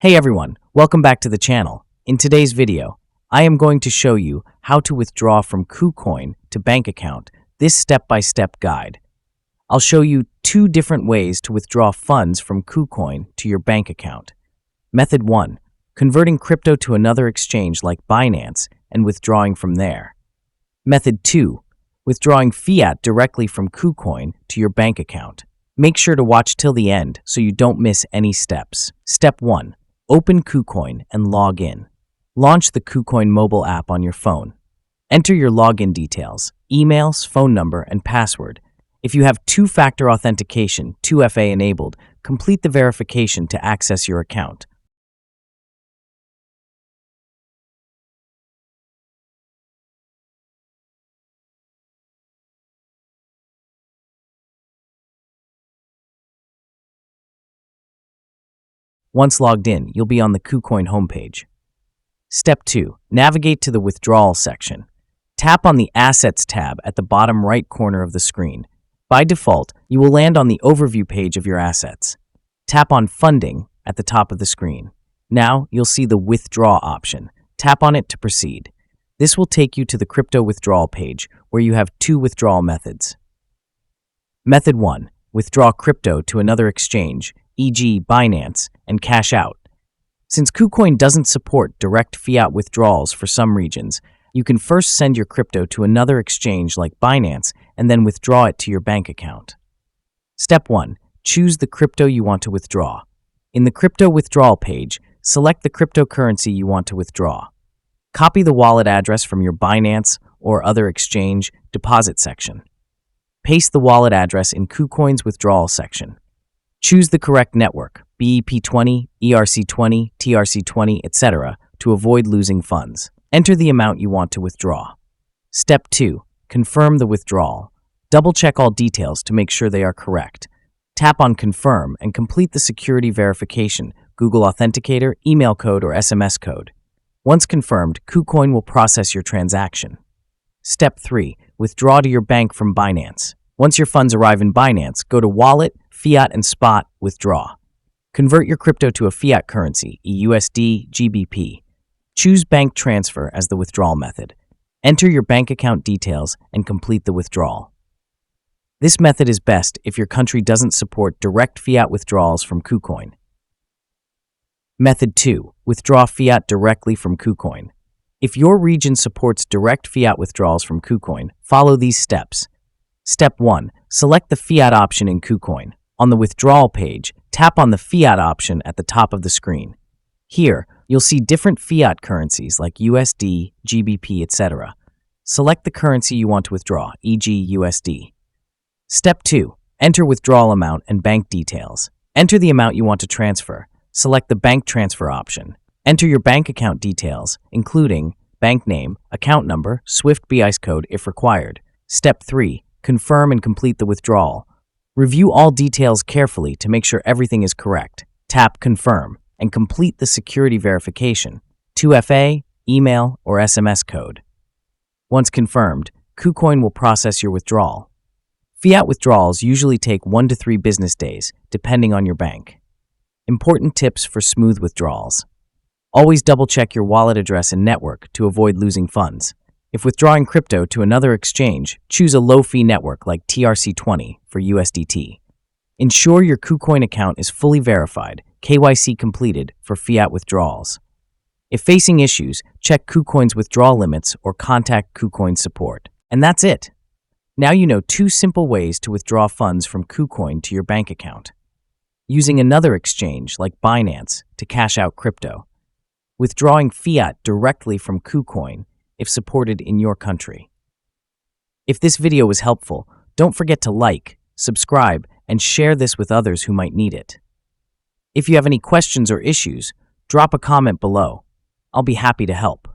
Hey everyone, welcome back to the channel. In today's video, I am going to show you how to withdraw from KuCoin to bank account, this step-by-step guide. I'll show you two different ways to withdraw funds from KuCoin to your bank account. Method 1. Converting crypto to another exchange like Binance and withdrawing from there. Method 2. Withdrawing fiat directly from KuCoin to your bank account. Make sure to watch till the end so you don't miss any steps. Step 1. Open KuCoin and log in. Launch the KuCoin mobile app on your phone. Enter your login details, emails, phone number, and password. If you have two-factor authentication, 2FA enabled, complete the verification to access your account. Once logged in, you'll be on the KuCoin homepage. Step 2. Navigate to the withdrawal section. Tap on the Assets tab at the bottom right corner of the screen. By default, you will land on the overview page of your assets. Tap on Funding at the top of the screen. Now, you'll see the Withdraw option. Tap on it to proceed. This will take you to the crypto withdrawal page, where you have two withdrawal methods. Method 1. Withdraw crypto to another exchange, e.g. Binance, and cash out. Since KuCoin doesn't support direct fiat withdrawals for some regions, you can first send your crypto to another exchange like Binance and then withdraw it to your bank account. Step 1. Choose the crypto you want to withdraw. In the crypto withdrawal page, select the cryptocurrency you want to withdraw. Copy the wallet address from your Binance or other exchange deposit section. Paste the wallet address in KuCoin's withdrawal section. Choose the correct network, BEP20, ERC20, TRC20, etc., to avoid losing funds. Enter the amount you want to withdraw. Step 2. Confirm the withdrawal. Double-check all details to make sure they are correct. Tap on Confirm and complete the security verification, Google Authenticator, email code, or SMS code. Once confirmed, KuCoin will process your transaction. Step 3. Withdraw to your bank from Binance. Once your funds arrive in Binance, go to Wallet, Fiat, and Spot, Withdraw. Convert your crypto to a fiat currency, USD, GBP. Choose Bank Transfer as the withdrawal method. Enter your bank account details and complete the withdrawal. This method is best if your country doesn't support direct fiat withdrawals from KuCoin. Method 2. Withdraw fiat directly from KuCoin. If your region supports direct fiat withdrawals from KuCoin, follow these steps. Step 1. Select the fiat option in KuCoin. On the withdrawal page, tap on the fiat option at the top of the screen. Here, you'll see different fiat currencies like USD, GBP, etc. Select the currency you want to withdraw, e.g. USD. Step 2. Enter withdrawal amount and bank details. Enter the amount you want to transfer. Select the bank transfer option. Enter your bank account details, including bank name, account number, SWIFT BICE code if required. Step 3. Confirm and complete the withdrawal. Review all details carefully to make sure everything is correct. Tap Confirm and complete the security verification, 2FA, email, or SMS code. Once confirmed, KuCoin will process your withdrawal. Fiat withdrawals usually take 1 to 3 business days, depending on your bank. Important tips for smooth withdrawals. Always double-check your wallet address and network to avoid losing funds. If withdrawing crypto to another exchange, choose a low-fee network like TRC20 for USDT. Ensure your KuCoin account is fully verified, KYC completed for fiat withdrawals. If facing issues, check KuCoin's withdrawal limits or contact KuCoin support. And that's it. Now you know 2 simple ways to withdraw funds from KuCoin to your bank account. Using another exchange like Binance to cash out crypto. Withdrawing fiat directly from KuCoin if supported in your country. If this video was helpful, don't forget to like, subscribe, and share this with others who might need it. If you have any questions or issues, drop a comment below. I'll be happy to help.